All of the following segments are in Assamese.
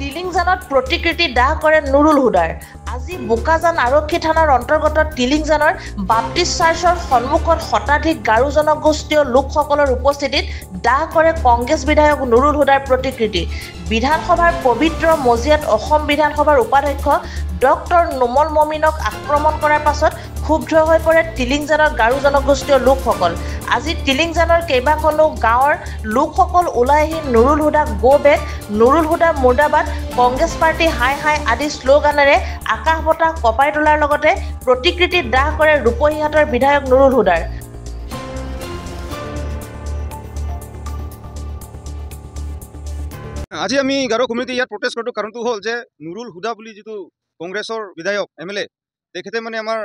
টিলিংজানত প্ৰতিকৃতি দাহ কৰে নুৰুল হুদাৰ। আজি বোকাজান আৰক্ষী থানাৰ অন্তৰ্গত টিলিংজানৰ বাপ্তিষ্ট চাৰ্চৰ সন্মুখত শতাধিক গাৰো জনগোষ্ঠীয় লোকসকলৰ উপস্থিতিত দাহ কৰে কংগ্ৰেছ বিধায়ক নুৰুল হুদাৰ প্ৰতিকৃতি। বিধানসভাৰ পবিত্ৰ মজিয়াত অসম বিধানসভাৰ উপাধ্যক্ষ ডক্টৰ নুমল মমিনক আক্ৰমণ কৰাৰ পাছত ক্ষুব্ধ হৈ পৰে টিলিংজানৰ গাৰো জনগোষ্ঠীয় লোকসকল। আজি টিলিংজানৰ কেইবাখনো গাঁৱৰ লোকসকল ওলাই আহি নুৰুল হুদা গো বেক, নুৰুল হুদা মুৰ্দাবাদ, কংগ্ৰেছ পাৰ্টি হাই হাই আদি শ্লোগানেৰে আকাশ বতাহ কঁপাই তোলাৰ লগতে প্ৰতিকৃতি দাহ কৰে ৰূপহীহাটৰ বিধায়ক নুৰুল হুদাৰ। আজি আমি গাৰো কমিউনিটি ইয়াত প্ৰটেষ্ট কৰাৰ কাৰণটো হ'ল যে নুৰুল হুদা বুলি যিটো কংগ্ৰেছৰ বিধায়ক MLA তেখেতে মানে আমাৰ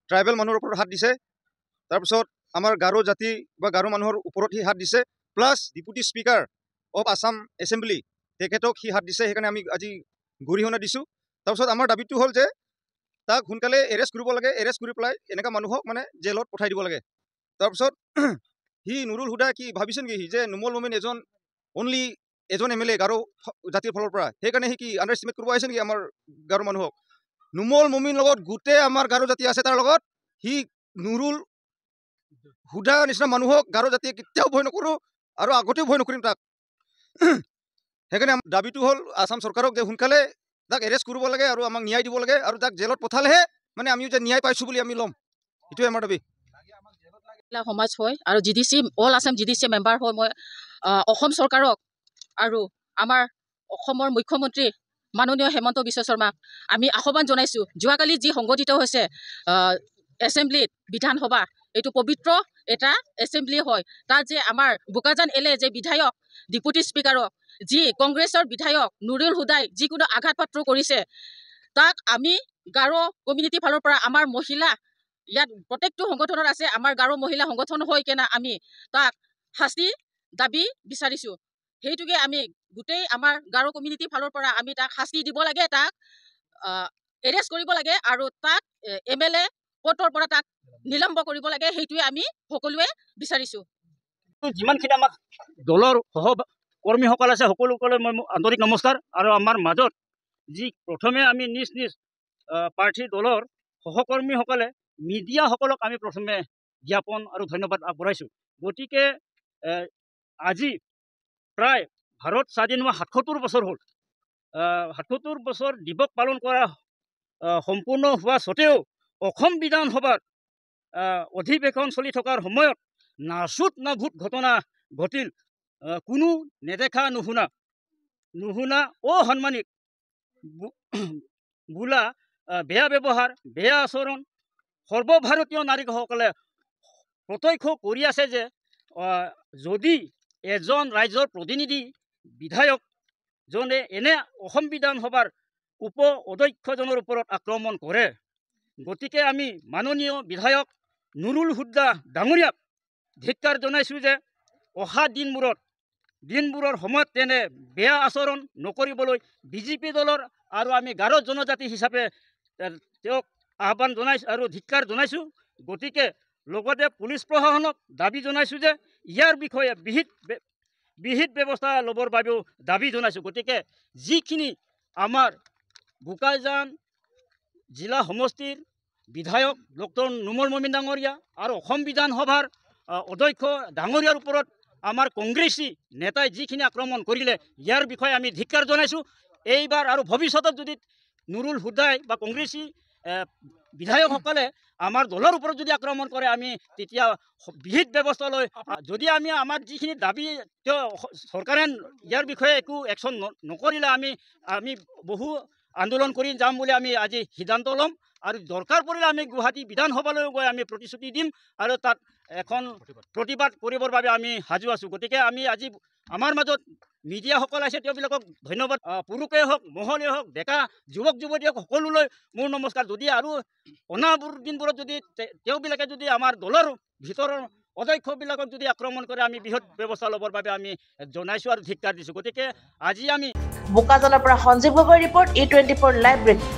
ট্ৰাইবেল মানুহৰ ওপৰত হাত দিছে, তাৰপিছত আমাৰ গাৰো জাতি বা গাৰো মানুহৰ ওপৰত সি হাত দিছে, plus deputy speaker of Assam assembly তেখেতক সি হাত দিছে। সেইকাৰণে আমি আজি গৰিহণা দিছোঁ। তাৰপিছত আমাৰ দাবীটো হ'ল যে তাক সোনকালে এৰেষ্ট কৰিব লাগে, এৰেষ্ট কৰি পেলাই এনেকুৱা মানুহক মানে জেলত পঠাই দিব লাগে। তাৰপিছত সি নুৰুল হুদা কি ভাবিছে নেকি যে নুমল মমিন অনলি এজন MLA গাৰো জাতিৰ ফালৰ পৰা, সেইকাৰণে সি কি আণ্ডাৰ এষ্টিমেট কৰিব আহিছে নেকি আমাৰ গাৰো মানুহক? নুমল মমিন লগত গোটেই আমাৰ গাৰো জাতি আছে, তাৰ লগত সি নুৰুল হুদা নিচিনা মানুহক গাৰো জাতিয়ে কেতিয়াও ভয় নকৰোঁ আৰু আগতেও ভয় নকৰিম তাক। সেইকাৰণে আমাৰ দাবীটো হ'ল আছাম চৰকাৰক যে সোনকালে তাক এৰেষ্ট কৰিব লাগে আৰু আমাক ন্যায় দিব লাগে, আৰু তাক জেলত পঠালেহে মানে আমিও যে ন্যায় পাইছোঁ বুলি আমি ল'ম, এইটোৱে আমাৰ দাবী। সমাজ হয় আৰু GDC all Assam GDC member হয় মই অসম চৰকাৰক আৰু আমাৰ অসমৰ মুখ্যমন্ত্ৰী মাননীয় হেমন্ত বিশ্ব শৰ্মাক আমি আহ্বান জনাইছোঁ। যোৱাকালি যি সংগঠিত হৈছে এছেম্বলিত, বিধানসভা এইটো পবিত্ৰ এটা এছেম্বলি হয়, তাত যে আমাৰ বোকাজান LA যে বিধায়ক ডেপুটি স্পীকাৰক যি কংগ্ৰেছৰ বিধায়ক নুৰুল হুদাই যিকোনো আঘাতপ্ৰাপ্ত কৰিছে, তাক আমি গাৰো কমিউনিটিৰ ফালৰ পৰা আমাৰ মহিলা ইয়াত প্ৰত্যেকটো সংগঠনত আছে, আমাৰ গাৰো মহিলা সংগঠন হৈ কেনে আমি তাক শাস্তি দাবী বিচাৰিছোঁ। সেইটোকে আমি গোটেই আমাৰ গাৰো কমিউনিটিৰ ফালৰ পৰা আমি তাক শাস্তি দিব লাগে, তাক এৰেষ্ট কৰিব লাগে আৰু তাক MLA পদৰ পৰা তাক নিলম্ব কৰিব লাগে, সেইটোৱে আমি সকলোৱে বিচাৰিছোঁ। যিমানখিনি আমাক দলৰ সহকৰ্মীসকল আছে সকলোসকলে মই আন্তৰিক নমস্কাৰ। আৰু আমাৰ মাজত যি প্ৰথমে আমি নিজ নিজ প্ৰাৰ্থী দলৰ সহকৰ্মীসকলে মিডিয়াসকলক আমি প্ৰথমে জ্ঞাপন আৰু ধন্যবাদ আগবঢ়াইছোঁ। গতিকে আজি প্ৰায় ভাৰত স্বাধীন হোৱা ৭৭ বছৰ হ'ল। ৭৭ বছৰ দিৱস পালন কৰা সম্পূৰ্ণ হোৱা স্বত্তেও অসম বিধানসভাৰ অধিৱেশন চলি থকাৰ সময়ত নাচুত নাভূত ঘটনা ঘটিল। কোনো নেদেখা নুশুনা অসাংমানিক বোলা বেয়া ব্যৱহাৰ, বেয়া আচৰণ সৰ্বভাৰতীয় নাগৰিকসকলে প্ৰত্যক্ষ কৰি আছে যে যদি এজন ৰাজ্যৰ প্ৰতিনিধি বিধায়কজনে এনে অসম বিধানসভাৰ উপ অধ্যক্ষজনৰ ওপৰত আক্ৰমণ কৰে, গতিকে আমি মাননীয় বিধায়ক নুৰুল হুদা ডাঙৰীয়াক ধিক্কাৰ জনাইছোঁ যে অহা দিনবোৰৰ সময়ত তেনে বেয়া আচৰণ নকৰিবলৈ BJP দলৰ আৰু আমি গাৰো জনজাতি হিচাপে তেওঁক আহ্বান জনাইছোঁ আৰু ধিক্কাৰ জনাইছোঁ। গতিকে লগতে পুলিচ প্ৰশাসনক দাবী জনাইছোঁ যে ইয়াৰ বিষয়ে বিহিত ব্যৱস্থা ল'বৰ বাবেও দাবী জনাইছোঁ। গতিকে যিখিনি আমাৰ বোকাজান জিলা সমষ্টিৰ বিধায়ক ডক্টৰ নুমল মমিন ডাঙৰীয়া আৰু অসম বিধানসভাৰ অধ্যক্ষ ডাঙৰীয়াৰ ওপৰত আমাৰ কংগ্ৰেছী নেতাই যিখিনি আক্ৰমণ কৰিলে, ইয়াৰ বিষয়ে আমি ধিক্কাৰ জনাইছোঁ। এইবাৰ আৰু ভৱিষ্যতত যদি নুৰুল হুদাই বা কংগ্ৰেছী বিধায়কসকলে আমাৰ দলৰ ওপৰত যদি আক্ৰমণ কৰে, আমি তেতিয়া বিহিত ব্যৱস্থা লৈ যদি আমি আমাৰ যিখিনি দাবী চৰকাৰে ইয়াৰ বিষয়ে একো একশ্যন নকৰিলে আমি বহু আন্দোলন কৰি যাম বুলি আমি আজি সিদ্ধান্ত ল'ম। আৰু দৰকাৰ পৰিলে আমি গুৱাহাটী বিধানসভালৈ গৈ আমি প্ৰতিশ্ৰুতি দিম আৰু তাত এখন প্ৰতিবাদ কৰিবৰ বাবে আমি সাজু আছোঁ। গতিকে আমি আজি আমাৰ মাজত মিডিয়াসকল আছে, তেওঁবিলাকক ধন্যবাদ। পুৰুষেই হওক, মহিলাই হওক, ডেকা যুৱক যুৱতী হওক, সকলোলৈ মোৰ নমস্কাৰ। যদি আৰু অনাবোৰ দিনবোৰত যদি তেওঁবিলাকে যদি আমাৰ দলৰ ভিতৰৰ অধ্যক্ষবিলাকক যদি আক্ৰমণ কৰে, আমি বৃহৎ ব্যৱস্থা ল'বৰ বাবে আমি জনাইছোঁ আৰু ধিক্কাৰ দিছোঁ। গতিকে আজি আমি বোকাজানৰ পৰা Sanjib Gogoi report E24 live breaking.